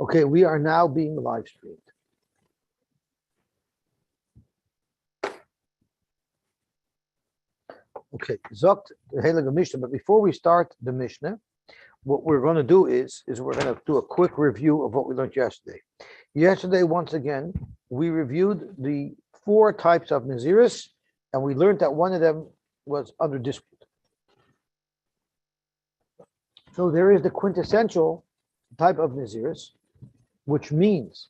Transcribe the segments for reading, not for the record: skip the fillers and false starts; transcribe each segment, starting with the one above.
Okay, we are now being live streamed. Okay, Zokt the Heilige Mishnah. But before we start the Mishnah, what we're going to do is we're going to do a quick review of what we learned yesterday. Yesterday, once again, we reviewed the 4 types of Naziris, and we learned that one of them was under dispute. So there is the quintessential type of Naziris, which means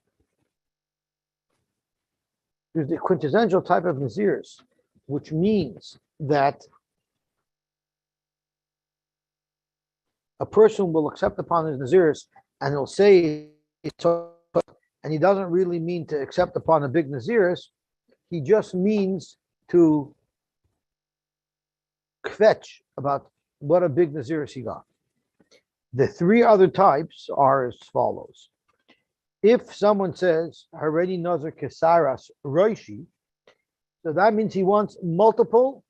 there's the quintessential type of Naziris, which means that a person will accept upon his Naziris and he'll say it's so, and he doesn't really mean to accept upon a big Naziris, he just means to kvetch about what a big Naziris he got. The 3 other types are as follows. If someone says, Haredi Nazir Kesaras Roishi, so that means he wants multiple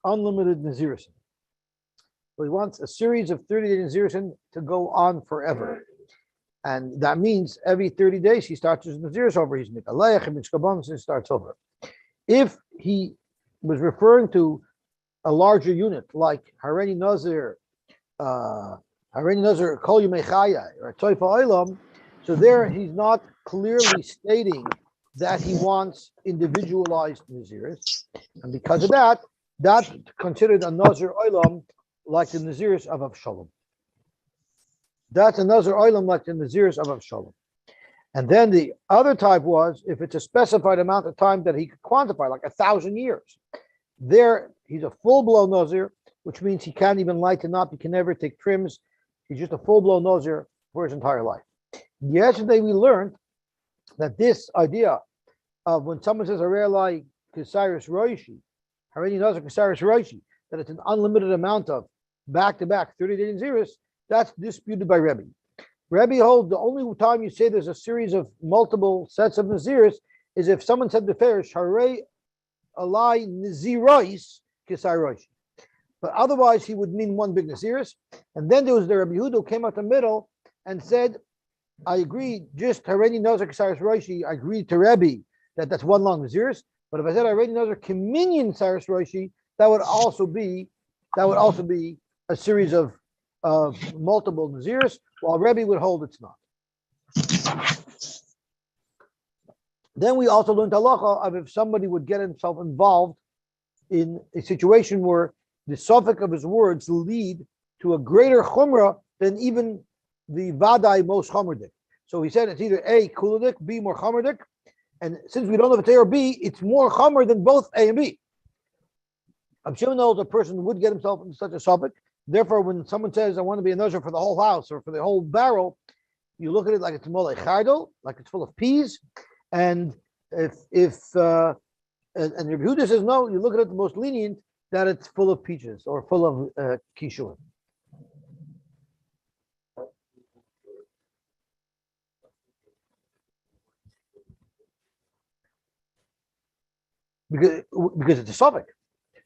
unlimited Naziris. So he wants a series of 30-day Naziris to go on forever. And that means every 30 days he starts his Naziris over. He's Mikalech, and starts over. If he was referring to a larger unit, like Haredi Nazir Kol Yemei Chaya, or Toifa Olam, so there he's not clearly stating that he wants individualized Naziris. And because of that, that's considered a Nazir Olam like the Naziris of Avshalom. That's a Nazir Olam like the Naziris of Avshalom. And then the other type was, if it's a specified amount of time that he could quantify, like 1,000 years, there he's a full-blown Nazir, which means he can't even lighten up, he can never take trims, he's just a full-blown Nazir for his entire life. Yesterday we learned that this idea of when someone says Harei Kesaris Roishi, Haredi Nazir Kesaris Roishi, that it's an unlimited amount of back-to-back 30-day Naziris, that's disputed by Rebbe. Rebbe holds the only time you say there's a series of multiple sets of Naziris is if someone said Beferish, Harei Alai Nazirois Kesai Roishi. But otherwise, he would mean one big Naziris. And then there was the Rebbe Yehuda who came out the middle and said, I agree, just Haredi Nazir Kesaris Roishi, I agreed to Rebbe that that's one long Naziris. But if I said Haredi Nazir Keminyan Saris Roishi, that would also be a series of multiple Naziris, while Rebbe would hold it's not. Then we also learned halacha of if somebody would get himself involved in a situation where the suffix of his words lead to a greater chumrah than even the vadai most chomerdik. So he said it's either A, kuladik, B, more chomerdik, and since we don't know if it's A or B, it's more chomer than both A and B. I'm sure knows a person would get himself into such a suffix. Therefore, when someone says, I want to be a nazir for the whole house or for the whole barrel, you look at it like it's molei chardal, like it's full of peas. And and Rebbe Yehuda says, no, you look at it the most lenient, that it's full of peaches or full of kishuim. Because it's a suffix.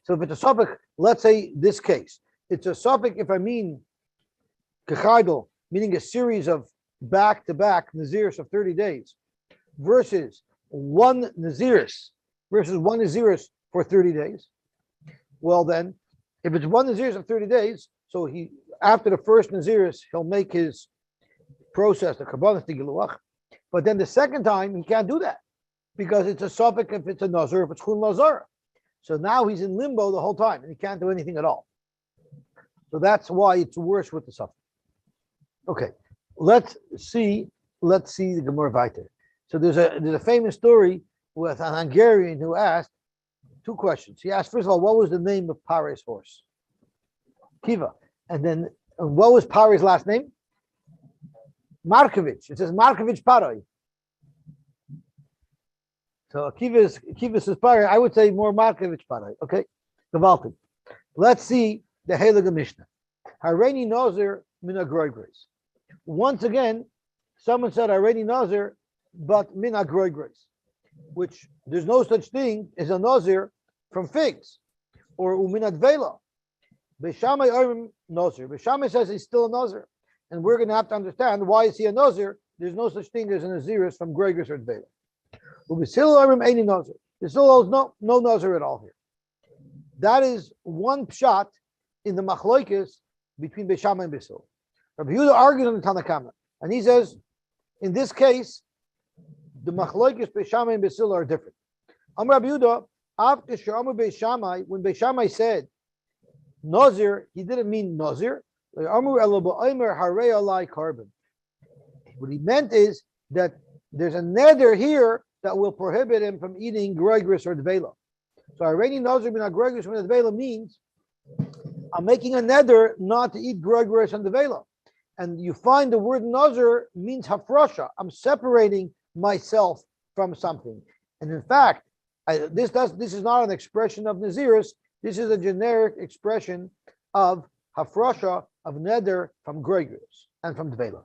So if it's a suffix, let's say this case, it's a suffix if I mean kechadol, meaning a series of back-to-back Naziris of 30 days, versus one Naziris for 30 days. Well then, if it's one Naziris of 30 days, so he after the first Naziris, he'll make his process, the Kabbalah Tigiluach, but then the second time he can't do that because it's a suffix if it's a Nazir, if it's Chun Lazar. So now he's in limbo the whole time and he can't do anything at all. So that's why it's worse with the suffix. Okay, let's see the Gemara Vayter. So there's a famous story with an Hungarian who asked 2 questions. He asked, first of all, what was the name of Pare's horse? Kiva. And then what was Pare's last name? Markovich. It says Markovich Paroi. So Kiva says Pare. I would say more Markovich Paroi. Okay, Gavalti. Let's see the Heilige Mishnah. Haredi Nazir Mina Groigres. Once again, someone said Haredi Nazir, but Mina Groigres, which there's no such thing as a Nazir from figs or Uminat Vela. Beishamai Nazir. Beishamai says he's still a Nazir. And we're going to have to understand why is he a Nazir there's no such thing as a Naziris from Gregors or Dvela. Basil holds no Nazir at all here. That is one pshat in the machloikis between Beis Shammai and Basil. Rabbi Yehuda argues on the Tanakama, and he says, in this case, the machloikis Beis Shammai and Basil are different. Rabbi Yehuda, after Beis Shammai, when Beis Shammai said Nazir, he didn't mean Nazir. What he meant is that there's a neder here that will prohibit him from eating Gregris or Dvela. So already Nazir bin Gregris or Dvela means I'm making a neder not to eat Gregris and Dvela. And you find the word Nazir means hafrasha. I'm separating myself from something. And in fact, this is not an expression of Naziris. This is a generic expression of hafrasha, of neder from Gregris and from Dvela.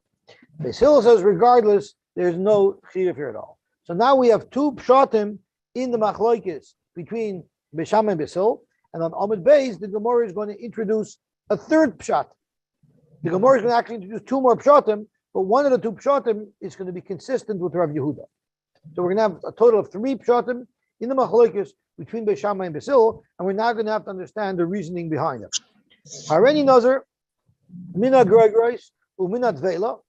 Basil says, regardless, there's no chiyuv here at all. So now we have two pshatim in the machloikis between Beis Shammai and Basil, and on Amud Beis, the Gemara is going to introduce a third pshat. The Gemara is going to actually introduce two more pshatim, but one of the two pshatim is going to be consistent with Rav Yehuda. So we're going to have a total of three pshatim in the machloikis between Beis Shammai and Basil, and we're now going to have to understand the reasoning behind it. Hareni Nazir, Mina Gregrais, Umina Dvela.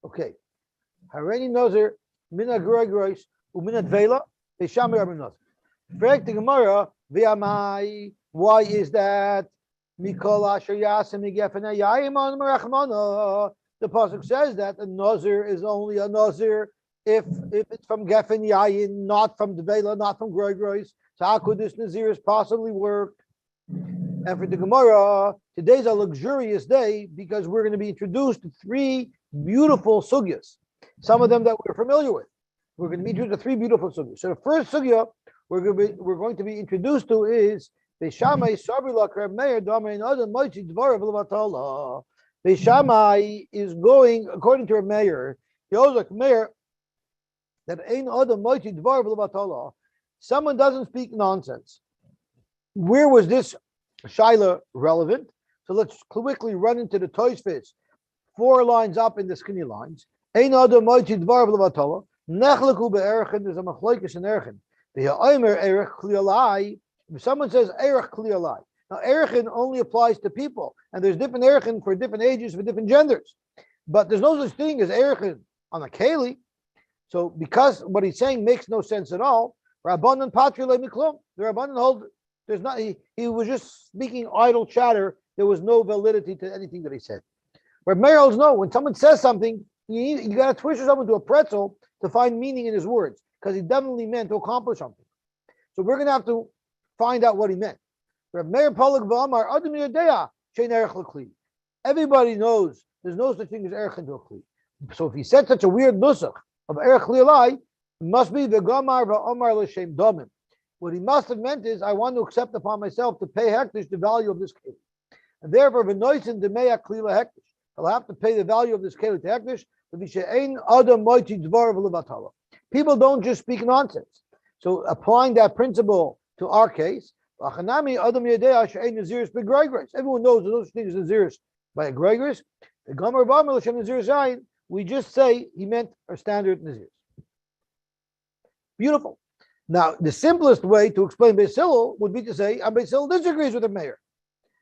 Okay. Hareni Nazir, Mina Gregrais, Umina Dvela, Beis Shammai Rabbi Nazir. Frag the Gemara, V'amai, why is that? Mikol asher yasim migefena yayim on merachmana. The pasuk says that a nazir is only a nazir if it's from gefen yayin, not from dvela, not from gregros. So how could this naziris possibly work? And for the Gemara, today's a luxurious day because we're going to be introduced to three beautiful sugyas. Some of them that we're familiar with. We're going to be introduced to three beautiful sugyas. So the first sugya we're going to be introduced to is Beis Shammai Beis Shammai is going, according to a mayor, he holds like mayor that someone doesn't speak nonsense. Where was this shaila relevant? So let's quickly run into the Tosfos, 4 lines up in the skinny lines. There's a machlokes in erchen. If someone says erech kliyalai, now erechin only applies to people, and there's different erechin for different ages, for different genders. But there's no such thing as erechin on a keli. So because what he's saying makes no sense at all, Rabbanan patri le miklum. The Rabbanan hold there's not. He was just speaking idle chatter. There was no validity to anything that he said. But Meir holds no. When someone says something, you got to twist yourself into a pretzel to find meaning in his words, because he definitely meant to accomplish something. So we're going to have to find out what he meant. Everybody knows there's no such thing as erech into a kli. So if he said such a weird nusach of erech klialai, it must be the gamar va'omar l'shem domim. What he must have meant is, I want to accept upon myself to pay hektish the value of this keli, and therefore v'noisin demeya klila hektish. I'll have to pay the value of this keli to hektish. People don't just speak nonsense. So applying that principle to our case, everyone knows there's no such thing as naziris by a gregors. We just say he meant a standard naziris. Beautiful. Now, the simplest way to explain Beis Hillel would be to say, Beis Hillel disagrees with the mayor.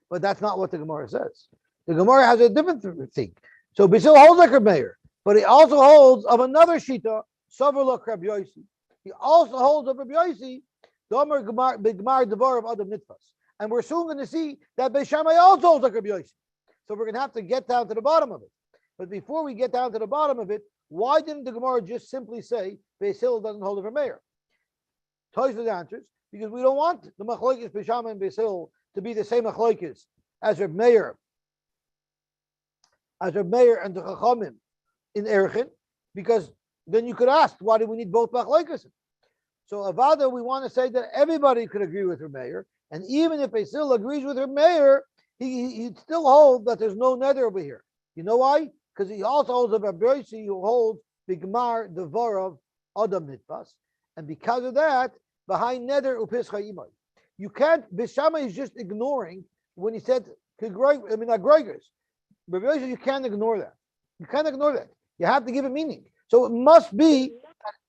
But that's not what the Gemara says. The Gemara has a different thing. So Beis Hillel holds like a mayor, but he also holds of another shita, Savarlok Rabbi Yosy. He also holds of Rabbi Yosy, Domer Bigmar Devar of Adam Nitfas. And we're soon going to see that Beis Shammai also holds like Rabbi Yosy. So we're going to have to get down to the bottom of it. But before we get down to the bottom of it, why didn't the Gemara just simply say Beis Hillel doesn't hold of a mayor? Tosfos answers, because we don't want the machlokes Beis Shammai and Beis Hillel to be the same machlokes as Reb Meir and the Chachamim in Erechin, because then you could ask, why do we need both machlokes? So Avada, we want to say that everybody could agree with Reb Meir, and even if Beis Hillel agrees with Reb Meir, he'd still hold that there's no nether over here. You know why? Because he also holds of Rabbi Yossi, who holds Bigmar Devarav Adam Nitfas. And because of that, behind neder upischa imay. You can't, Bishama is just ignoring when he said, agroigers. But you can't ignore that. You can't ignore that. You have to give it meaning. So it must be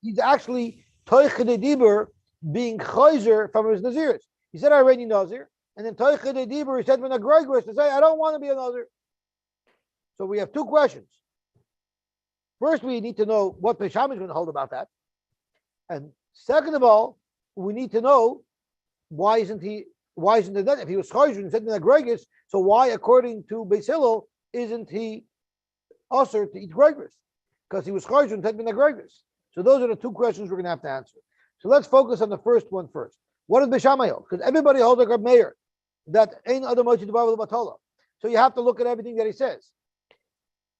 he's actually toichede dibur being chayzer from his naziris. He said, I already nazir. And then toichede dibur, he said, when agroigers to say, I don't want to be a nazir. So we have two questions. First, we need to know what Bishama is going to hold about that. And second of all, we need to know why isn't it that if he was chayzer and said Gregis, so why, according to Beis Hillel, isn't he usher to eat Gregis? Because he was chayzer and said Gregis. So those are the two questions we're going to have to answer. So let's focus on the first one first. What does Beishamai hold? Because everybody holds like a mayor that ain't other mochi devar batola. So you have to look at everything that he says,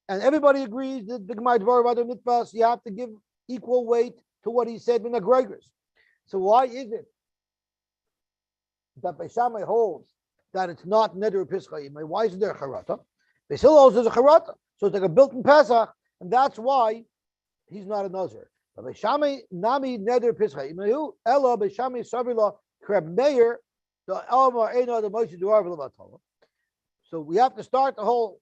and everybody agrees that the Gemara Dvar of other mitzvahs you have to give equal weight to what he said in the Gregors. So why is it that Beishamai holds that it's not neder pischa? Why is there a charata? Beis Hillel holds there's a charata, so it's like a built-in Pesach, and that's why he's not a nazir. But Beishamai nami neder pischa. Ella Beishamai savila kreb meir the elma eno the mochi duar v'levatala. So we have to start the whole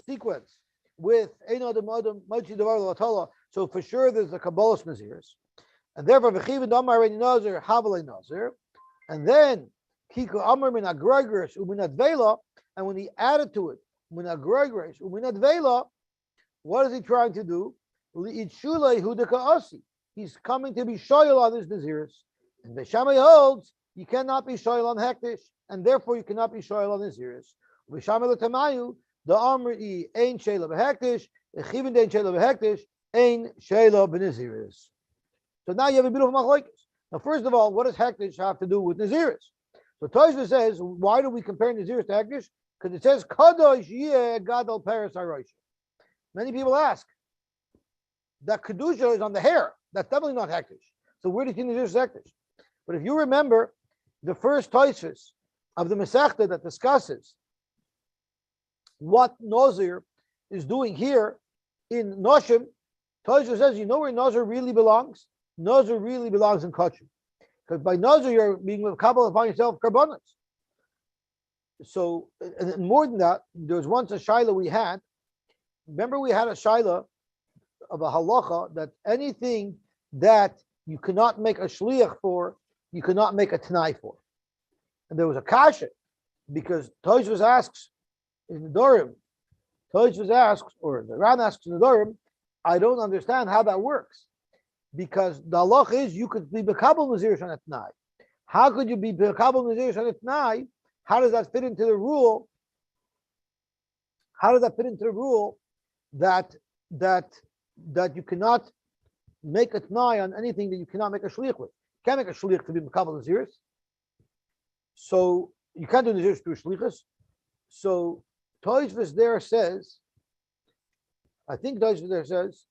sequence with eno the mochi duar v'levatala. So for sure there's the Kabbalah's nazirs. And therefore, v'chiv damar reini nazir havalei nazir, and then kiku amar min agrogres uminat vela, and when he added to it min agrogres uminat vela, what is he trying to do? Li'itshulei hudaka asi. He's coming to be shoyal on his nazirs, and Beishamai holds you cannot be shoyal on hektish, and therefore you cannot be shoyal on nazirs. Beishamai l'tamayu the amri ein sheila b'hektish, echivin dein sheila b'hektish ein sheila b'naziris. So now you have a beautiful machlokes. Now, first of all, what does hektish have to do with naziris? So Tosha says, why do we compare naziris to hektish? Because it says kadosh yeh gadol peres harosh. Many people ask that kedusha is on the hair. That's definitely not hektish. So where do you think naziris is hektish? But if you remember the first Tosha of the Masechta that discusses what nazir is doing here in Noshim, Tosha says, you know where nazir really belongs? Nazir really belongs in Kachim. Because by Nazir, you're being makabel upon yourself karbanos. So, and more than that, there was once a shaila we had. Remember, we had a shaila of a halacha that anything that you cannot make a shliach for, you cannot make a tanai for. And there was a kasha, because Tosfos asks in the Dorim, Tosfos asks, or the Ran asks in the Dorim, I don't understand how that works. Because the halach is you could be bekabel nazir on a t'nai. How could you be bekabel nazir on a t'nai? How does that fit into the rule? How does that fit into the rule that you cannot make a t'nai on anything that you cannot make a shliach with? You can't make a shliach to be bekabel nazir. So you can't do nazir through shlichus. So Tosfos there says, I think Tosfos there says.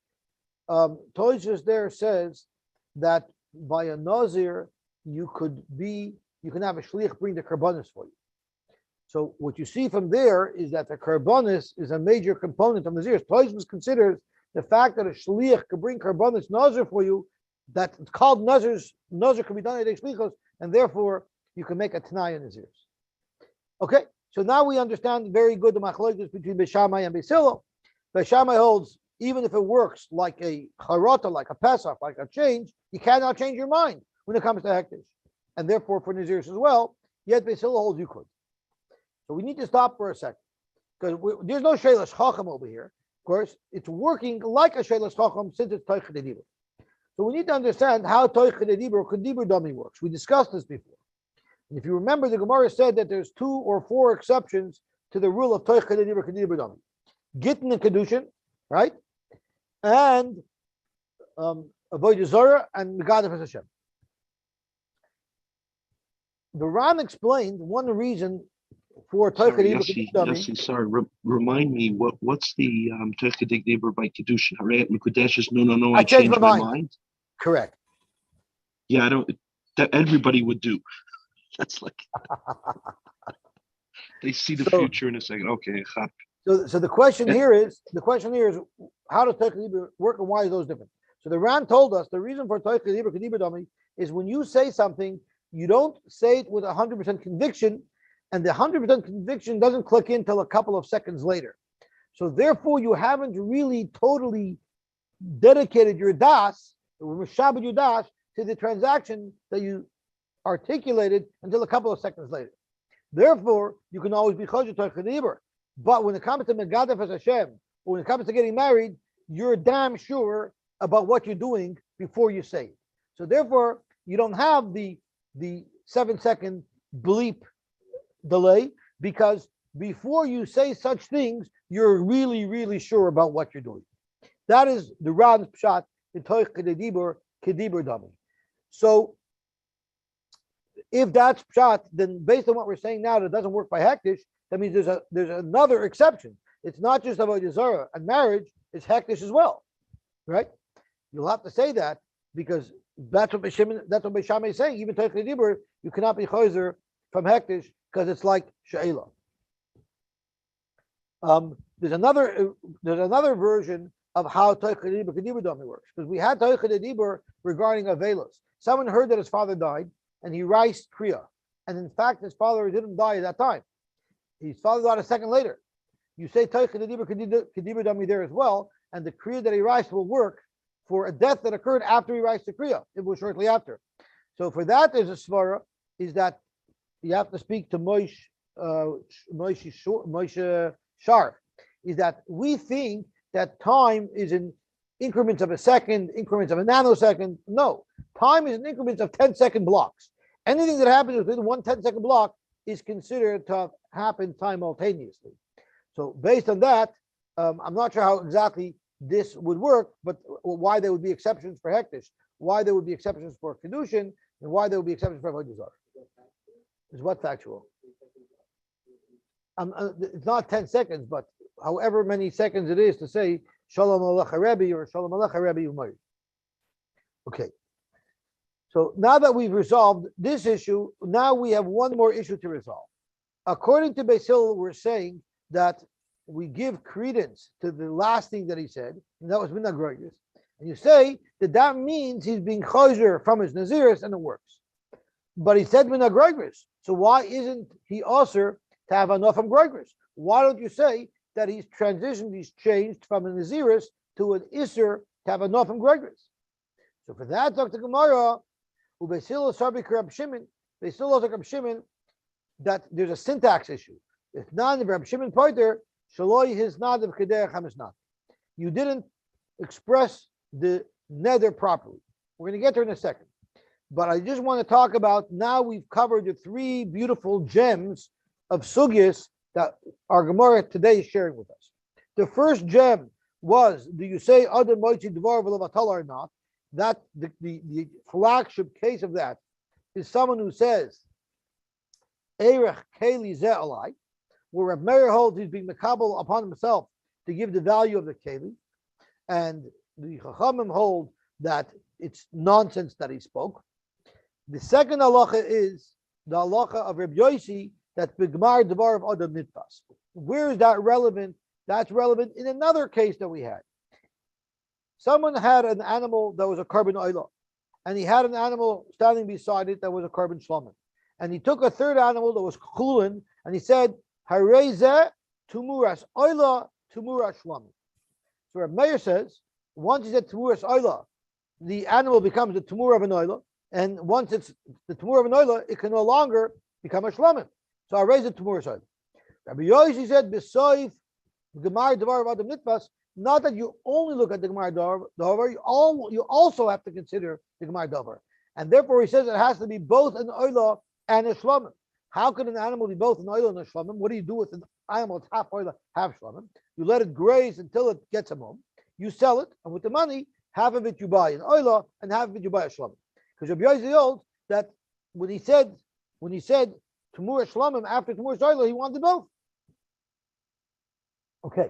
Tosfos there says that by a nazir you can have a shliach bring the karbanis for you. So what you see from there is that the karbanis is a major component of nazirs. Tosfos considers the fact that a shliach can bring karbanis nazir for you, that it's called nazir can be done at shlichos, and therefore you can make a t'nai in nazirs. Okay, so now we understand very good the machlokes between Beishamai and Beis Hillel. Beishamai holds, even if it works like a charata, like a pesach, like a change, you cannot change your mind when it comes to hektish. And therefore for nazirs as well, yet Beis Hillel holds you could. So we need to stop for a second, because there's no sheilas chacham over here. Of course, it's working like a sheilas chacham since it's toich kedibur. So we need to understand how toich kedibur or kedibur dummy works. We discussed this before. And if you remember, the Gemara said that there's 2 or 4 exceptions to the rule of toich kedibur kedibur dummy. Gittin and kedushin, right? And avodah zarah and Megadav Hashem. The Ran explained one reason for Yosy, sorry, remind me what's the Toich Kedibur by Kedushin? Harayat Mekudesh is no. I changed my mind. Correct. Yeah, I don't. That everybody would do. That's like they see the future in a second. Okay, So the question here is how does Toich Kedibur work and why is those different? So the Ran told us the reason for Toich Kedibur Kedibur Dami is when you say something, you don't say it with 100% conviction, and the 100% conviction doesn't click in till a couple of seconds later. So therefore, you haven't really totally dedicated your das, or Shabbat your das, to the transaction that you articulated until a couple of seconds later. Therefore, you can always be Choshet Toich Kedibur. But when it comes to Megadef as Hashem, or when it comes to getting married, you're damn sure about what you're doing before you say it. So therefore, you don't have the 7-second bleep delay, because before you say such things, you're really, really sure about what you're doing. That is the Ran's pshat in Toich Kedibur Kedibur Dami. So if that's pshat, then based on what we're saying now, that doesn't work by hektish. That means there's another exception. It's not just about Yizara and marriage; it's hektish as well, right? You'll have to say that because that's what Beishamai is saying. Even Toich Kedibur, you cannot be choser from hektish because it's like she'ela. There's another version of how Toich Kedibur Kedibur Dami works, because we had Toich Kedibur regarding Avelos. Someone heard that his father died, and he raised kriya, and in fact his father didn't die at that time. His father died a second later. You say Toich Kedibur Kedibur Dami there as well, and the kriya that he raised will work for a death that occurred after he raised the kriya. It was shortly after. So for that, there's a svara is that you have to speak to Moshe Sharf. Is that we think that time is in increments of a second, increments of a nanosecond. No, time is in increments of 10-second blocks. Anything that happens within one 10-second block is considered to have happened simultaneously. So based on that, I'm not sure how exactly this would work, but why there would be exceptions for hektish, why there would be exceptions for kedushin, and why there would be exceptions for avodah zarah. Is what factual? It's not 10 seconds, but however many seconds it is to say Shalom Alecha Rebbe or Shalom Alecha Rebbe Umayr. Okay. So now that we've resolved this issue, now we have one more issue to resolve. According to Beis Hillel, we're saying that we give credence to the last thing that he said, and that was Minag Roigis. And you say that means he's being chosher from his Naziris, and it works. But he said Minag Roigis. So why isn't he also to have enough from Roigis? Why don't you say that he's transitioned, he's changed from a Naziris to an Isser to have enough from Roigis? So for that, Dr. Gemara, Beis Hillel Sarbi Rab Shimon, Beis Hillel Rab Shimon, that there's a syntax issue. If not, Rab Shimon Poiter, Shaloi his not of Kederech HaMishnah. You didn't express the nether properly. We're going to get there in a second. But I just want to talk about, now we've covered the three beautiful gems of sugyas that our Gemara today is sharing with us. The first gem was, do you say Adam Moitzi Dvar V'Levatal or not? That the flagship case of that is someone who says Erech Keli Zeh Alai, where Reb Meir holds he's being makabel upon himself to give the value of the Keli, and the Chachamim hold that it's nonsense that he spoke. The second halacha is the halacha of Reb Yosy, that Bigmar Devar of Adam Nitpas. Where is that relevant? That's relevant in another case that we had. Someone had an animal that was a carbon oila, and he had an animal standing beside it that was a carbon shlomim. And he took a third animal that was chulin, and he said, Hareze tumuras oila tumuras shlomim. So Reb Meir says, once he said tumuras oila, the animal becomes the tumur of an oila, and once it's the tumur of an oila, it can no longer become a shlomim. So I raised it tumuras oila. Rabbi Yossi said, B'soif Gemar Devar of Adam Nitpas. Not that you only look at the Gemar Davar, you also have to consider the Gemar Davar. And therefore he says it has to be both an oila and a shlomim. How can an animal be both an oila and a shlomim? What do you do with an animal that's half oila, half shlomim? You let it graze until it gets a mom. You sell it, and with the money, half of it you buy an oila and half of it you buy a shlomim. Because Rabbi Yossi holds that when he said Tumur shlomim after Tumur oila, he wanted both. Okay.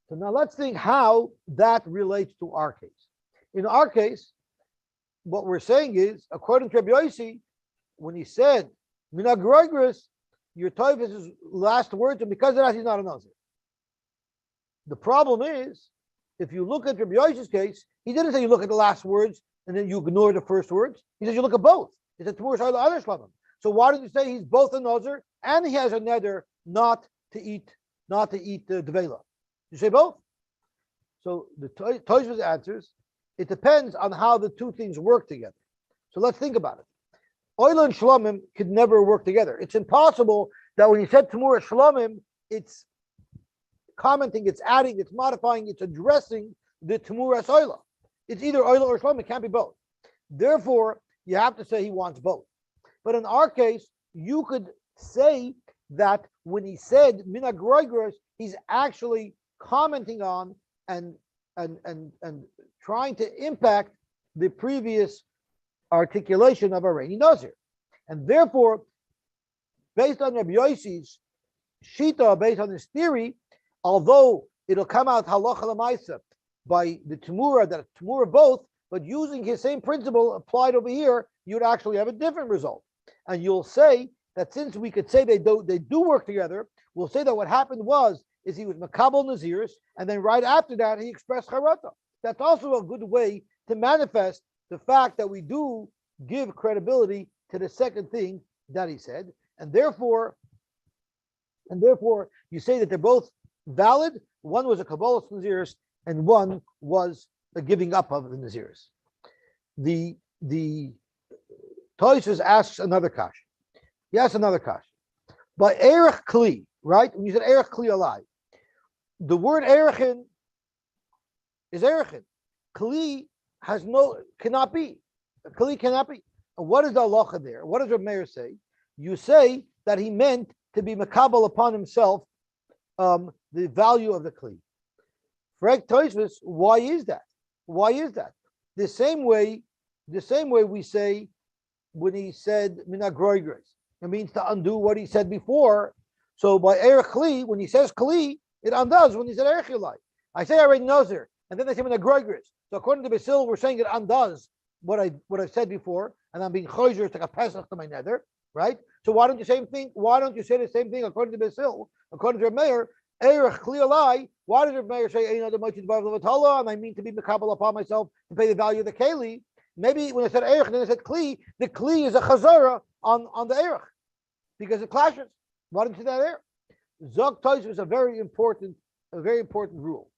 So now let's think how that relates to our case. In our case, what we're saying is, according to Rabbi Yossi, when he said, Minag Roigris, your toiv is his last words, and because of that, he's not a Nazir. The problem is If you look at Rabbi Yosy's case, he didn't say you look at the last words and then you ignore the first words. He says you look at both. He said Tamur Shayla other Shlamim. So why did you say he's both a Nazir and he has a neder not to eat the Devela? You say both. So the Tosfos answers, it depends on how the two things work together. So let's think about it. Oil and Shlamim could never work together. It's impossible that when you said Tamur Shlamim, it's commenting, it's adding, it's modifying, it's addressing the Tamur Oila. It's either Oila or Shlamim. It can't be both. Therefore, you have to say he wants both. But in our case, you could say that when he said Mina Groigros, he's actually commenting on and trying to impact the previous articulation of a Reini Nazir. And therefore, based on Rabbi Yosy's Shita, based on his theory, although it'll come out halacha l'maisa by the Tamura, that Tamura both, but using his same principle applied over here, you'd actually have a different result. And you'll say that since we could say they do work together, we'll say that what happened is he was Makabel Naziris, and then right after that, he expressed Charata. That's also a good way to manifest the fact that we do give credibility to the second thing that he said, and therefore you say that they're both valid. One was a Kabbalah Naziris, and one was a giving up of the Naziris. The Tosfos asks another kash. He asks another kash. By Erech Kli, right? When you said Erech Kli Alai, the word Erechin is Erechin. Kli cannot be. Kli cannot be. And what is the halacha there? What does Reb Meir say? You say that he meant to be makabel upon himself the value of the Kli. Frag Tosfos, why is that? Why is that? The same way we say when he said Mina Groigres, it means to undo what he said before. So by Erech Kli, when he says Kli, it undoes when he said Erech Ilai. I say I already Nazir, and then they say Mina Groigres. So according to Basil, we're saying it undoes what I said before, and I'm being choizer, it's like a pesach to my nether, right? So why don't you say the same thing? Why don't you say the same thing according to Basil? According to Reb Meir, Erech Kli Alai. Why does Reb Meir say Ein Adam Mochid Bar Levatala? And I mean to be makabel upon myself to pay the value of the Keli. Maybe when I said Erech and then I said Kli, the Kli is a chazara on the Erech because it clashes. Why didn't you say that there? Zog Tosfos is a very important rule,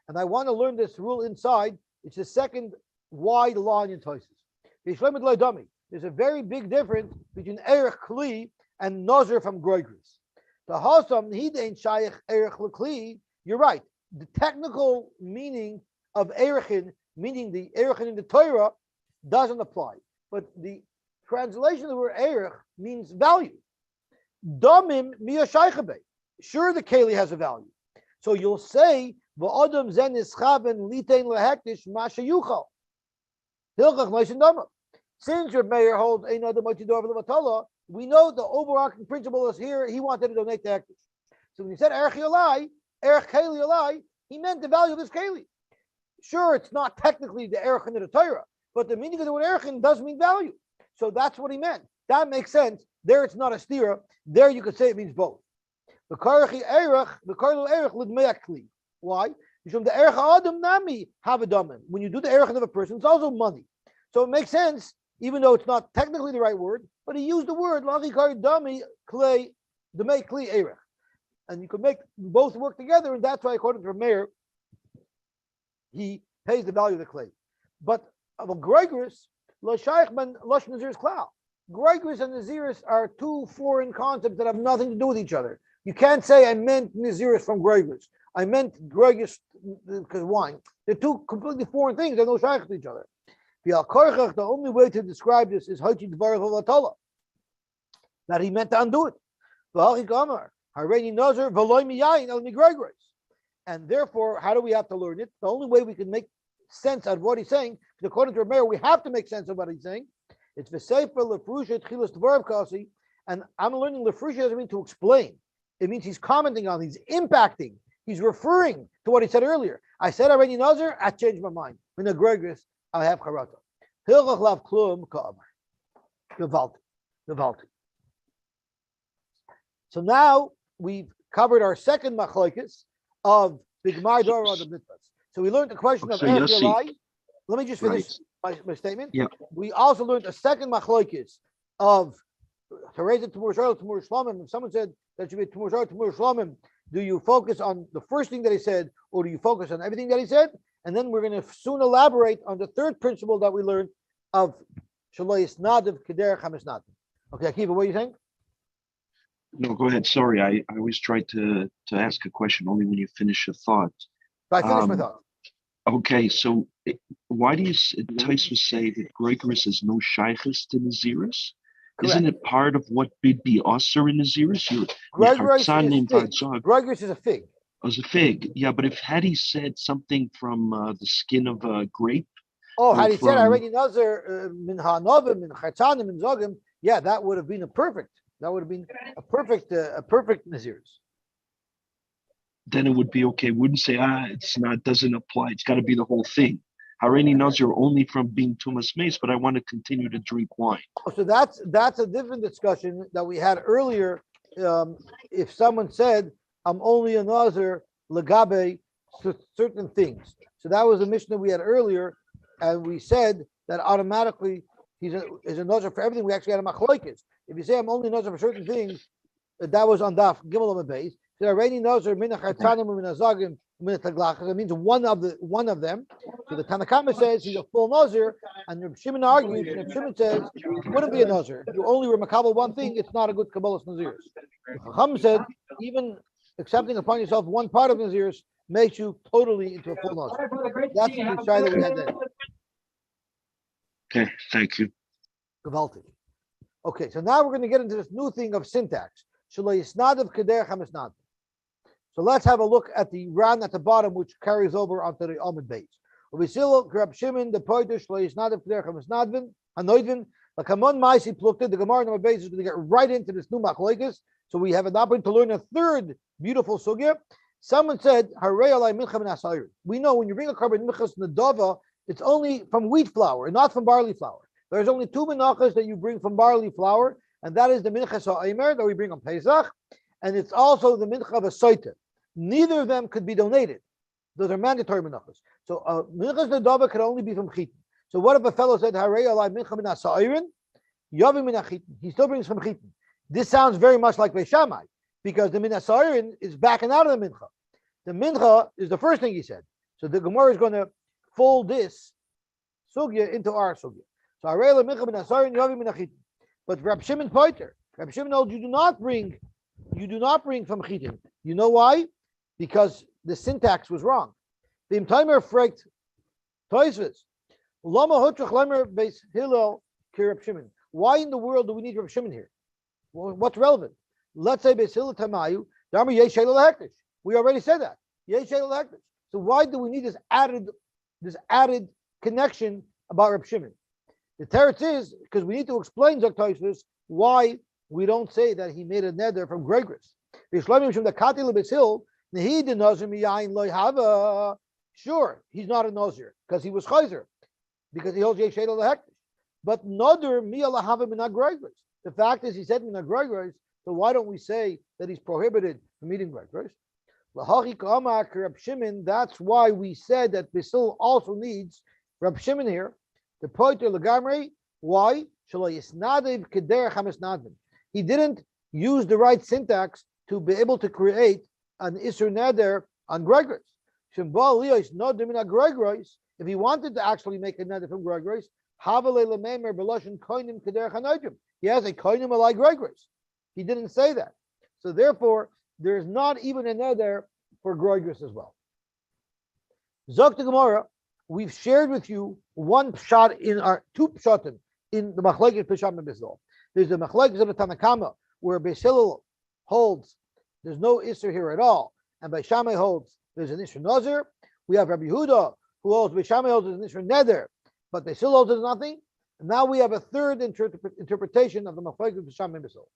and I want to learn this rule inside. It's the second wide line in Tosfos. There's a very big difference between Erech Kli and Nazir from Groigris. The Hasam Hidein Shaykh Erech Kli. You're right. The technical meaning of Erechin, meaning the Erechin in the Torah, doesn't apply. But the translation of the word Erech means value. Damim miyashaychabe. Sure, the Keli has a value. So you'll say, V'odam zen ischaben litein lehektish masha yuchal. Hilchach meishin dama. Since Reb Meir holds ein adam mochidor v'levatala, we know the overarching principle is here. He wanted to donate to hektish. So when he said Erech Keli Alai, he meant the value of this Keli. Sure, it's not technically the Erechin of the Torah, but the meaning of the word Erechin does mean value. So that's what he meant. That makes sense. There it's not a stira. There you could say it means both. Why? When you do the Erechin of a person, it's also money. So it makes sense, even though it's not technically the right word, but he used the word and you could make both work together, and that's why, according to Meir, he pays the value of the clay. But of a Groigris, Naziris Klau. Groigris and Naziris are two foreign concepts that have nothing to do with each other. You can't say I meant Naziris from Groigris. I meant Groigris because wine. They're two completely foreign things. They're no shaykh to each other. The only way to describe this is that he meant to undo it. And therefore, how do we have to learn it? The only way we can make sense out of what he's saying, because according to Rameir, we have to make sense of what he's saying. It's v'seifa lefrusha tchilas tvarim kasi, and I'm learning lefrusha doesn't mean to explain. It means he's commenting on, he's impacting, he's referring to what he said earlier. I said already Nazir, I changed my mind. In the Gregris, I have charata. Hilchach lav klum ka'amar. Gevalti. So now we've covered our second machlokes of the Gemara Dora of the mitzvahs. So we learned the question of so Erech. Let me just finish my statement. Yeah. We also learned a second machlokes of to raise it to Tamur Shlamim. If someone said that should be Tamur Shlamim, do you focus on the first thing that he said, or do you focus on everything that he said? And then we're going to soon elaborate on the third principle that we learned of Shaloyis Nadav Keder Chamis Nadav. Okay, Akiva, what are you saying? No, go ahead. Sorry, I always try to ask a question only when you finish a thought. I finished my thought. Okay, so why do you Taisva say that Gregoris is no shaykhis to Naziris? Isn't it part of what would be Osir in Naziris? Gregoris is a fig. As a fig, yeah, but had he said something from the skin of a grape? Oh, had he said already Nazir min ha'novim, min chartanim, min zogim, yeah, that would have been a perfect perfect Naziris. Then it would be okay. Wouldn't say, doesn't apply. It's got to be the whole thing. Hareini Nazir only from being Tumas Mace, but I want to continue to drink wine. So that's a different discussion that we had earlier. If someone said, I'm only a Nazir legabe certain things. So that was a mission we had earlier, and we said that automatically is a Nazir for everything. We actually had a machlokes. If you say I'm only a Nazir for certain things, that was on Daf Gimel on the base. So already Nazir min ha'chartanim min ha'zagim min ha'taglachas. That means one of them. So the Tanakama says he's a full Nazir, and Reb Shimon argues, and Reb Shimon says it wouldn't be a Nazir. You only were makabel one thing. It's not a good kabbalas Nazirs. Chacham said even accepting upon yourself one part of Nazirs makes you totally into a full Nazir. That's the try that we had then. Okay, thank you. Gewaltig. Okay, so now we're going to get into this new thing of syntax. So let's have a look at the ran at the bottom, which carries over onto the Amud base. We still Reb Shimon the poiter shloisnadav keder chamasnadvin hanoidvin lakamon ma'isi plukted. The Gemara number base is going to get right into this new machlokes. So we have an opportunity to learn a third beautiful sugya. Someone said, "Harei alai mincha min asayir." We know when you bring a carbon minchas nedava, it's only from wheat flour and not from barley flour. There's only two minachas that you bring from barley flour, and that is the minchas ha'omer that we bring on Pesach, and it's also the mincha of a soita. Neither of them could be donated; those are mandatory minachas. So minchas nedava could only be from chitin. So what if a fellow said, "Harei alai mincha min asayirin, yavim min achitin"? He still brings from chitin. This sounds very much like Beis Shammai, because the min asayirin is backing out of the mincha. The mincha is the first thing he said. So the Gemara is going to fold this sugya into our sugya. So harei mincha min asayirin, yavim min achitin. But Reb Shimon poiter, Reb Shimon knows you do not bring from chitin. You know why? Because the syntax was wrong. The timer fragt Toisves. Lama hotrach lemer beis Hillel ki Reb Shimon. Why in the world do we need Reb Shimon here? Well, what's relevant? Let's say beis Hillel tamayu damer yeshel lehektish. We already said that yeshel lehektish. So why do we need this added connection about Reb Shimon? The teretz is because we need to explain Zok Toisves why we don't say that he made a neder from Gregoris. Sure, he's not a Nazir because he was Chayzer, because he holds Yeshel lehektish. But Nader miya lahava min Gregoris. The fact is, he said min Gregoris. So why don't we say that he's prohibited from eating Gregoris? Reb Shimon. That's why we said that Basil also needs Reb Shimon here. The poiter legamrei. Why? He didn't use the right syntax to be able to create an Isur Neder on Gregoris. If he wanted to actually make a Neder from Gregoris, he has a koinim alai Gregoris. He didn't say that. So therefore, there's not even a Neder for Gregoris as well. Zok the Gemara, we've shared with you one pshat in our two pshatim in the machlekes Pesham and Bisol. There's the machlekes of the Tanakama where Beis Hillel holds there's no Isser here at all, and Beis Shammai holds there's an Isser Nazir. We have Rabbi Yehuda who holds Beis Shammai holds there's an Isser Neder, but Beis Hillel holds there's nothing. And now we have a third interpretation of the machlekes Pesham and Bisol.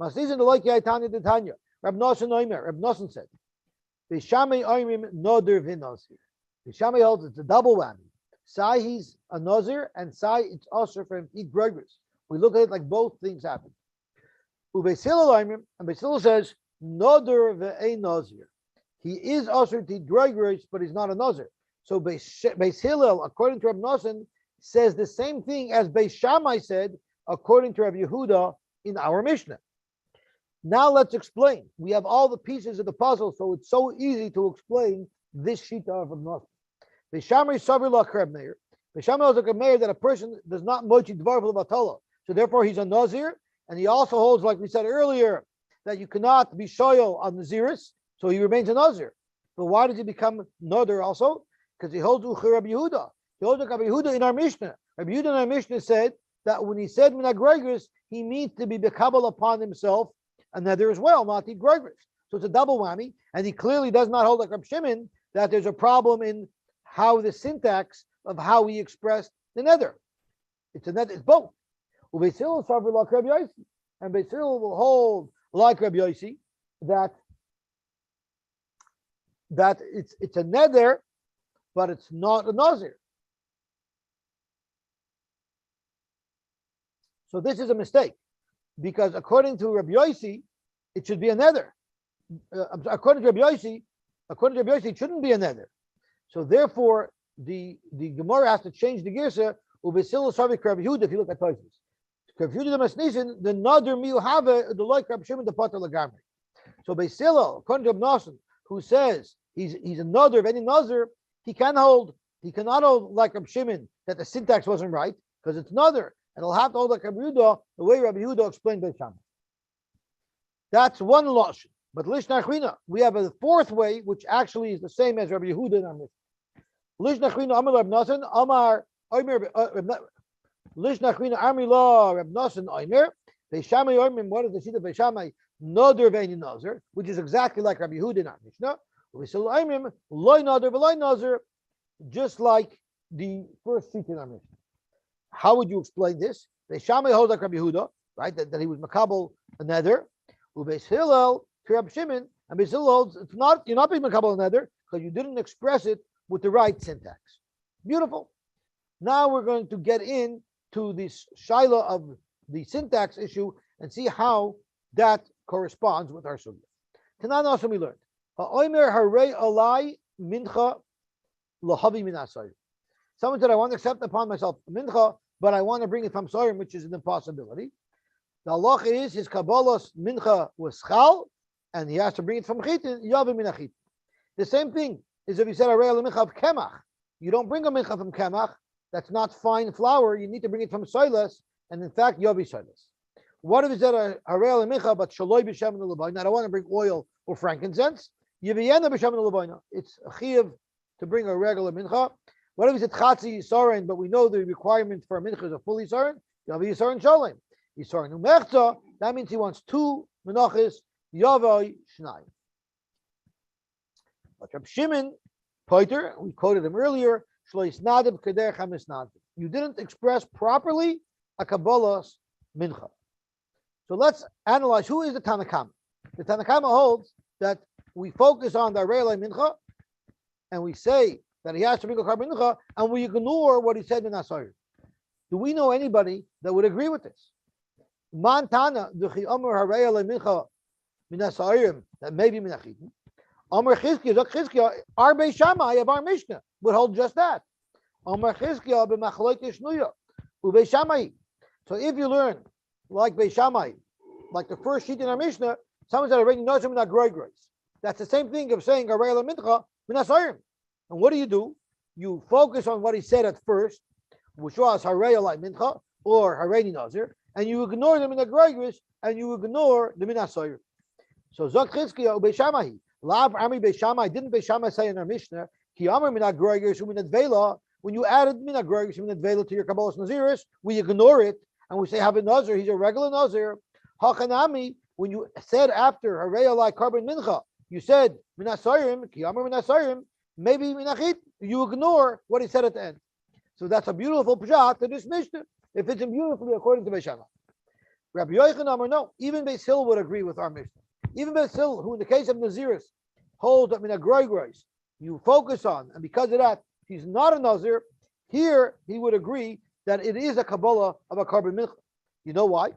Masizin the like Yaitanya the Tanya. Rab Nosson Oimer. Rab Nosson said, Beis Shammai Oimim Noder v'Nazir. Beis Shammai holds it's a double whammy. Sai he's a Nazir, and Sai it's Osir for him to eat Gregoris. We look at it like both things happen. Beis Hillel Oimim, and Beis Hillel says, Noder ve'ein Nazir. He is Osir to eat Gregoris, but he's not a Nazir. So Beis Hillel, according to Reb Nosson, says the same thing as Beis Shammai said, according to Reb Yehuda in our Mishnah. Now let's explain. We have all the pieces of the puzzle, so it's so easy to explain this shita of Reb Nosson. Beis Shammai Savir La Reb Meir. Beis Shammai is like a mayor that a person does not mochi dvar v'levatala. So therefore he's a Nazir, and he also holds, like we said earlier, that you cannot be shoyal on Naziris, so he remains a Nazir. But why does he become Nadir also? Because he holds Ucher Rabbi Yehuda. He holds Rabbi Yehuda in our Mishnah. Rabbi Yehuda in our Mishnah said that when he said Minagregris, he means to be bekabel upon himself and Nadir as well, not the Gregris. So it's a double whammy, and he clearly does not hold like Reb Shimon that there's a problem in how the syntax of how he expressed the nether. It's both. And Beis Hillel will hold like Rabbi Yosy that it's a nether, but it's not a nazir. So this is a mistake, because according to Rabbi Yosy, it should be a nether. According to Rabbi Yosy, it shouldn't be a nether. So therefore, the Gemara has to change the girsa. Ubesil Savik Rabbi Yehuda. If you look at Tosfos, Rabbi Yehuda the Masnisin, the nader miu have the like Rabbi Shimon the Pater Lagamri. So Beis Hillel, according to Reb Nosson, who says he's a nader of any nazir, he cannot hold like Rabbi Shimon that the syntax wasn't right because it's nader, and he'll have to hold like Rabbi Yehuda the way Rabbi Yehuda explained Beis Shammai. That's one lashon. But Lishna Achvina, we have a fourth way, which actually is the same as Rabbi Yehuda in our Mishnah. Lishna Achvina Amar Reb Nosson Amar Omer Lishna Achvina Amri La Reb Nosson Omer Beis Shammai Omer. What is the sheet of Beis Shammai? Nader ve'eni nazir, which is exactly like Rabbi Yehuda in our Mishnah. We say Omer Loi Nader v'Loi Nazir, just like the first sheet in our Mishnah. How would you explain this? Beis Shammai holds like Rabbi Yehuda, right? That he was makabel a nether. Beis Hillel to Rabbi Shimon, and Beis Hillel holds it's not, you're not being makabel a nether because you didn't express it with the right syntax. Beautiful. Now we're going to get into this shaila of the syntax issue and see how that corresponds with our sugya. Tanan also we learned. Ha'omer harei alai mincha lahavi min asayim. Someone said, I want to accept upon myself mincha, but I want to bring it from sayim, which is an impossibility. The halacha is his kabbalas mincha was chal, and he has to bring it from chitin, yavi min achit. The same thing is if he said harei alai mincha of kemach. You don't bring a mincha from kemach. That's not fine flour. You need to bring it from soilas, and in fact, yavi soilas. What if he said harei alai mincha, but shaloi b'shem l'lebayna? I don't want to bring oil or frankincense. Yiviyena b'shem l'lebayna. It's a chiyuv to bring a regular mincha. What if he said chatzi yisarin, but we know the requirement for a mincha is a full yisarin? Yavi yisarin shalom. Yisarin umechta. That means he wants two menachos. Yavai shnayim. But Reb Shimon Poiter, we quoted him earlier. You didn't express properly a kabbalas mincha. So let's analyze who is the Tanakama. The Tanakama holds that we focus on the harei mincha, and we say that he has to bring a carbon mincha, and we ignore what he said in Asayir. Do we know anybody that would agree with this? Mantana duchi amar harei mincha min Asayir, that maybe min achitim. Amar Chizkiya, our Beis Shammai of our Mishnah would hold just that. Amar Chizkiya b'machloek shnuya uBeis Shammai. So if you learn like Beis Shammai, like the first sheet in our Mishnah, someone said already knows him in grois. That's the same thing of saying harei mincha min asayim. And what do? You focus on what he said at first, which was harei mincha or harei nazir, and you ignore the min grois and you ignore the min asayim. So Zok Chizkiya uBeis Shammai. Lav Ami Beis Shammai, didn't Beis Shammai say in our Mishnah, Ki Amar Min HaGroigers U'Min HaDveila, when you added Min HaGroigers U'Min HaDveila to your Kabbalas Naziris, we ignore it and we say have a Nazir, he's a regular Nazir. Hachanami, when you said after harei alai carbon mincha, you said Min HaSayim, Ki Amar Min HaSayim, maybe Min HaChit, you ignore what he said at the end. So that's a beautiful pshat to this Mishnah. It fits in beautifully according to Beis Shammai. Rabbi Yochanan Amar, no, even Beis Hillel would agree with our Mishnah. Even Beis Hillel, who in the case of Naziris holds that mina grois you focus on, and because of that he's not a Nazir. Here he would agree that it is a Kabbalah of a carbon mincha. You know why?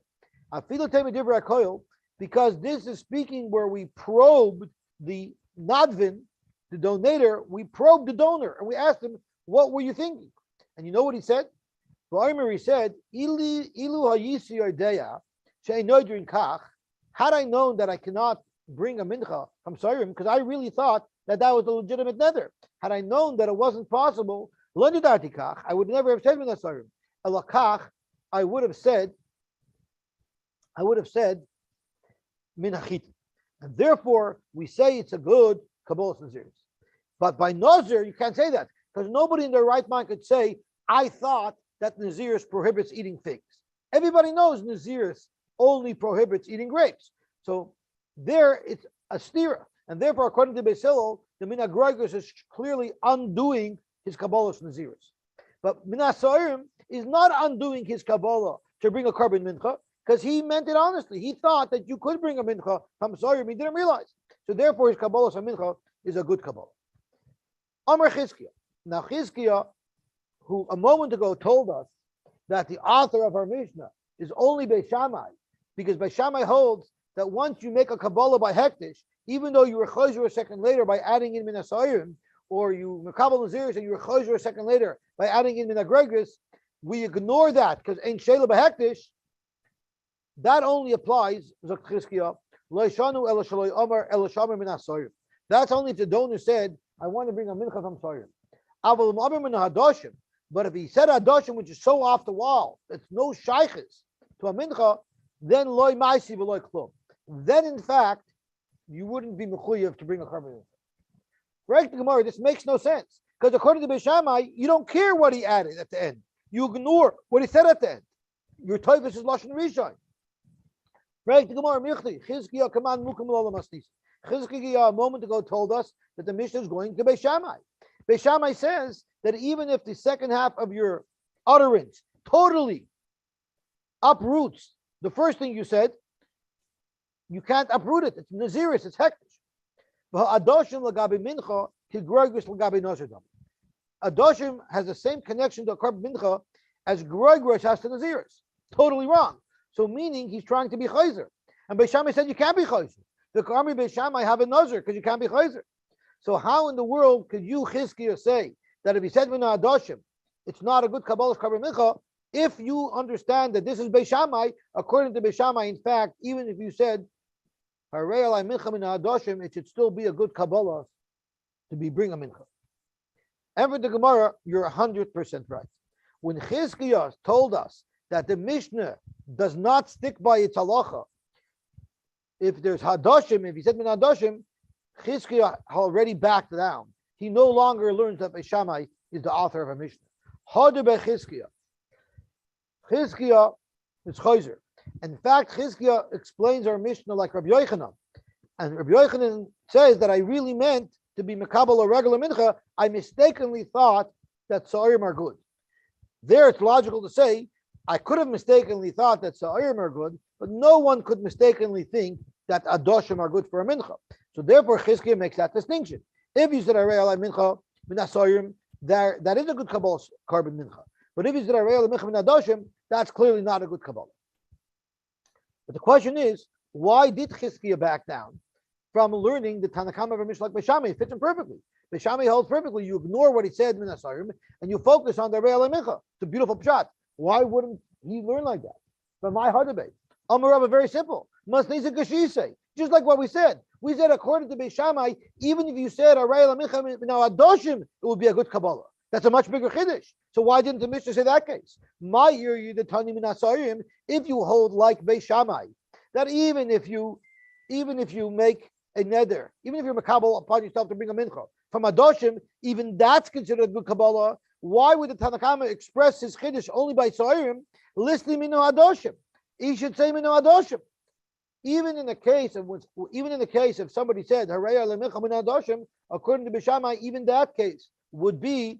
Because this is speaking where we probed the nadvin, the donator, we probed the donor and we asked him, what were you thinking? And you know what he said? He said, had I known that I cannot bring a mincha from Sarim, because I really thought that was a legitimate nether. Had I known that it wasn't possible, I would never have said mincha Sarim. Elakach, I would have said minachit. And therefore, we say it's a good Kabbalah Naziris. But by Nazir, you can't say that, because nobody in their right mind could say, I thought that Naziris prohibits eating figs. Everybody knows Naziris only prohibits eating grapes. So there it's a stira. And therefore, according to Beis Hillel, the Min HaGroigos is clearly undoing his Kabbalah Naziris. But Min HaSoirim is not undoing his Kabbalah to bring a carbon mincha, because he meant it honestly. He thought that you could bring a mincha from Soirim. He didn't realize. So therefore, his Kabbalah mincha is a good Kabbalah. Amar Chizkiah. Now Chizkiah, who a moment ago told us that the author of our Mishnah is only Beis Shammai, because Beis Shammai holds that once you make a Kabbalah by Hektish, even though you were Chayzer a second later by adding in Min HaSoirim, or you Mekabel Naziris and you were Chayzer a second later by adding in Min HaGregis, we ignore that because Ein Shela B'Hektish. That only applies, Zok Chizkiah, Lo Shanu Ela Shaloi Omer Ela Shamer Min HaSoirim. That's only if the donor said, I want to bring a mincha from Soirim. Aval Omer Min HaDoshim. But if he said Hadoshim, which is so off the wall, it's no shaykhis to a mincha, then Loi Maisi V'Loi Klum. Then in fact, you wouldn't be mechuyev to bring a carbon. Right, the Gemara, this makes no sense. Because according to Beis Shammai, you don't care what he added at the end. You ignore what he said at the end. Your Toivus is Lashon Rishon. Right, the Gemara, Michli, Chizkiah command Mukam Lola Masnis. Chizkiah a moment ago told us that the Mishnah is going to Beis Shammai. Beis Shammai says that even if the second half of your utterance totally uproots the first thing you said, you can't uproot it. It's Naziris, it's hektish. Adoshim has the same connection to a carbon mincha as Groigrush has to Naziris. Totally wrong. So meaning he's trying to be chayzer. And Beis Shammai said you can't be chayzer. The Karmi Beis Shammai have a nazir because you can't be chayzer. So how in the world could you, Chizkiah, say that if he said Mina Adoshim, it's not a good Kabbalah carbon mincha, if you understand that this is Beis Shammai, according to Beis Shammai, in fact, even if you said it should still be a good Kabbalah to be bring a mincha. And for the Gemara, you're 100% right. When Chizkiah told us that the Mishnah does not stick by its halacha, if there's Hadoshim, if he said Min Hadoshim, Chizkiah already backed down. He no longer learns that Beis Shammai is the author of a Mishnah. Hada be Chizkiah. Chizkiah is Chayzer. In fact, Chizkiah explains our Mishnah like Rabbi Yochanan. And Rabbi Yochanan says that I really meant to be Mekabel or regular Mincha. I mistakenly thought that Sa'arim are good. There it's logical to say, I could have mistakenly thought that Sa'arim are good, but no one could mistakenly think that Adoshim are good for a Mincha. So therefore, Chizkiah makes that distinction. If you said Arei Alai Mincha, Min HaSoirim, that is a good Kabbalah carbon Mincha. But if you said Arei Alai Mincha Min Adoshim, that's clearly not a good Kabbalah. But the question is, why did Chizkiah back down from learning the Tanakama of a Mishnah like Beis Shammai? It fits him perfectly. Beis Shammai holds perfectly. You ignore what he said Min HaSoirim and you focus on the Arei Alai Mincha. It's a beautiful pshat. Why wouldn't he learn like that? From my heart debate. Amar Rabba, very simple. Masnisa Gashi, just like what we said. We said according to Beis Shammai, even if you said Arei Alai Mincha Min Adoshim, it would be a good Kabbalah. That's a much bigger chiddush. So why didn't the Mishnah say that case? My year, you the Tani Min HaSoirim, if you hold like Beis Shammai, that even if you make a neder, even if you're makabel upon yourself to bring a mincha from Adoshim, even that's considered good Kabbalah. Why would the Tanakama express his chiddush only by Soirim, listing Minu Adoshim? He should say Minu Adoshim. Even in the case if somebody said Harei Alei Mincha Min Adoshim, according to Beis Shammai, even that case would be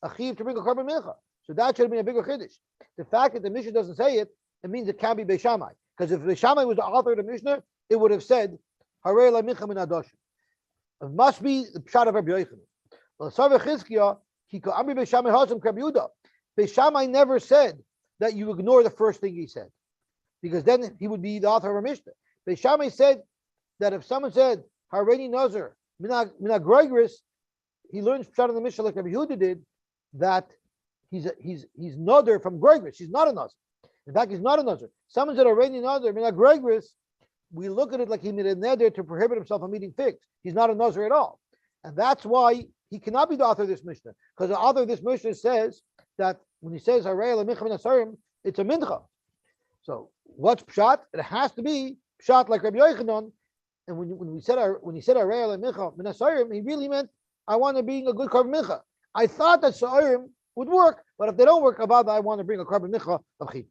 a chiv to bring a carbon mincha. So that should have been a bigger chiddush. The fact that the Mishnah doesn't say it, it means it can't be Beis Shammai. Because if Beis Shammai was the author of the Mishnah, it would have said Harei Alei Mincha Min Adoshim. It must be the pshat of Rabbi Yochanan. Beis Shammai never said that you ignore the first thing he said, because then he would be the author of a Mishnah. Beis Shammai said that if someone said Harei Nazir Mina Groigris, he learns Pshat in the Mishnah like Rabbi Yehuda did, that he's Nadir from Groigris. He's not a Nazir. In fact, he's not a Nazir. Someone said already Nadir, Mina Groigris, we look at it like he made a neder to prohibit himself from eating figs. He's not a Nazir at all. And that's why he cannot be the author of this Mishnah. Because the author of this Mishnah says that when he says, it's a mincha. So what's pshat? It has to be pshat like Rabbi Yochanan. And when he said Arei mincha minasarim, he really meant I want to bring a good carbon mincha. I thought that sa'irim would work, but if they don't work, I want to bring a carbon mincha of chid.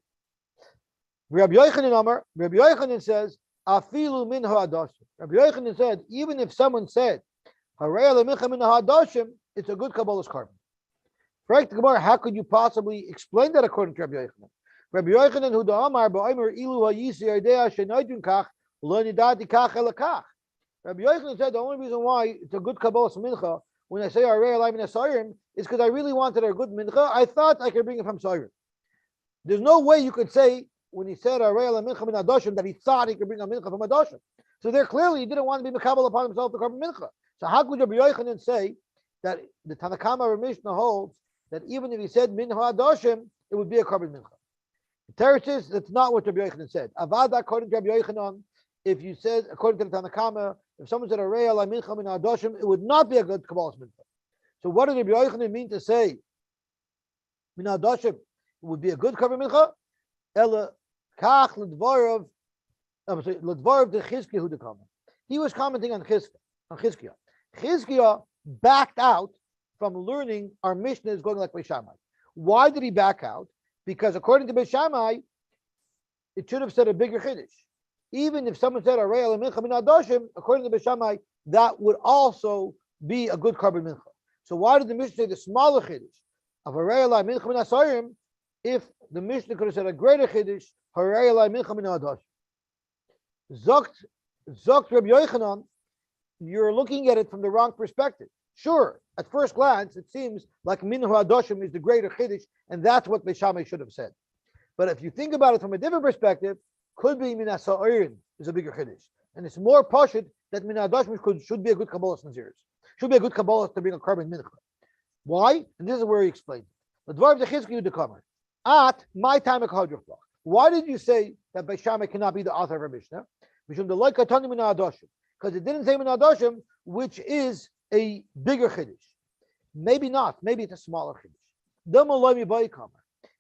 Rabbi Yochanan says afilu min ha'adashim. Rabbi Yochanan said even if someone said Arei mincha min ha'adashim, it's a good kabbalah's carbon. How could you possibly explain that according to Rabbi Yochanan? Rabbi Yochanan who da'amar ba'omer ilu ha'yisi yardea shenaydun kach lo nidati kach elakach. Rabbi Yochanan said the only reason why it's a good kabbalas mincha when I say arei alai min hasayirim is because I really wanted a good mincha. I thought I could bring it from sayirim. There's no way you could say when he said arei alai mincha min hadoshim that he thought he could bring a mincha from hadoshim. So there clearly he didn't want to be mekabel upon himself the carbon mincha. So how could Rabbi Yochanan say that the Tanakama of Mishnah holds that even if he said min hadoshim, it would be a carbon mincha? The Teretz says that's not what Rabbi Yochanan said. Avada, according to Rabbi Yochanan, if you said, according to the Tanakama, if someone said arei alai mincha min hadoshim, it would not be a good kabbalas mincha. So what did Rabbi Yochanan mean to say min hadoshim? It would be a good carbon mincha. Ela kach ledvarav, ledvarav de Chizkiah hudekama. He was commenting on Chizkiah. Chizkiah backed out from learning our Mishnah is going like Beis Shammai. Why did he back out? Because according to Beis Shammai, it should have said a bigger chiddush. Even if someone said arei alai mincha min hadoshim, according to Beis Shammai, that would also be a good carbon mincha. So why did the Mishnah say the smaller chiddush of arei alai mincha min hasayirim if the Mishnah could have said a greater chiddush arei alai mincha min hadoshim? Zokt Rabbi Yochanan, you're looking at it from the wrong perspective. Sure, at first glance, it seems like min hadoshim is the greater chiddush, and that's what Beis Shammai should have said. But if you think about it from a different perspective, could be min hasa'irin is a bigger chiddush, and it's more pashut that min hadoshim should be a good kabbalas naziris, should be a good kabbalas to bring a carbon mincha. Why? And this is where he explains. The dvar of the Chizkiah the comer at my time of Hadruflach. Why did you say that Beis Shammai cannot be the author of a Mishnah? Because it didn't say min hadoshim, which is a bigger chiddush. Maybe not. Maybe it's a smaller chiddush.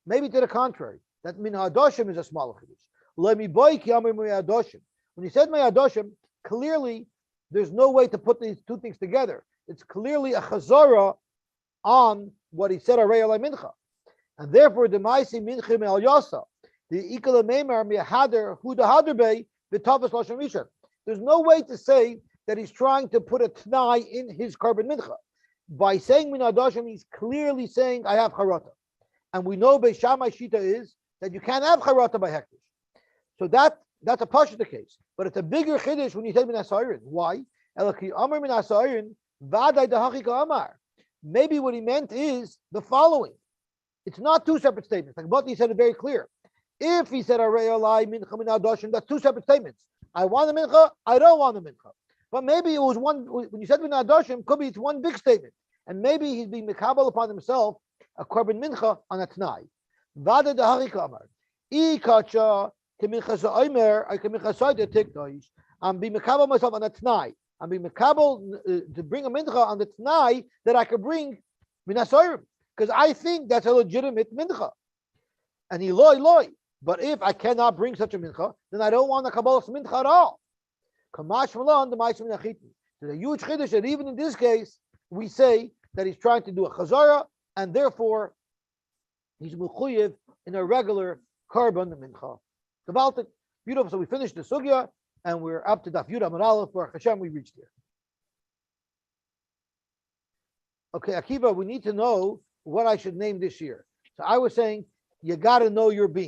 Maybe to the contrary, that min hadoshim is a smaller chiddush. When he said min hadoshim, clearly there's no way to put these two things together. It's clearly a chazara on what he said arei alai mincha, and therefore the ma'isi mincha me'al yasa, the ikala meimar me'hader hu dahader bei v'tavas lashon rishon. There's no way to say that he's trying to put a t'nai in his carbon mincha. By saying min hadoshim, he's clearly saying I have charata, and we know Beis Shammai shita is that you can't have charata by hektish. So that's a pashut case, but it's a bigger chiddush when you say min hasayirin. Why? Elaki amar min hasayirin vaday dahachika amar. Maybe what he meant is the following. It's not two separate statements. Like Bati said it very clear. If he said arei alai mincha min hadoshim, that's two separate statements. I want the mincha. I don't want the mincha. But maybe it was one. When you said min hadoshim, could be it's one big statement, and maybe he's being mekabel upon himself a carbon mincha on a t'nai. Vaday dahachika amar. Ikacha. I'm being mekabel myself on a t'nai. I'm being mekabel to bring a mincha on the t'nai that I could bring min hasayirim, because I think that's a legitimate mincha. And loy. But if I cannot bring such a mincha, then I don't want the kabbalas mincha at all. There's a huge chiddush that even in this case we say that he's trying to do a chazara, and therefore he's mechuyev in a regular carbon mincha. About it, beautiful. So we finished the sugya, and we're up to Daf Yud Amud Aleph. Baruch Hashem, we reached here. Okay, Akiva, we need to know what I should name this year. So I was saying, you got to know your being.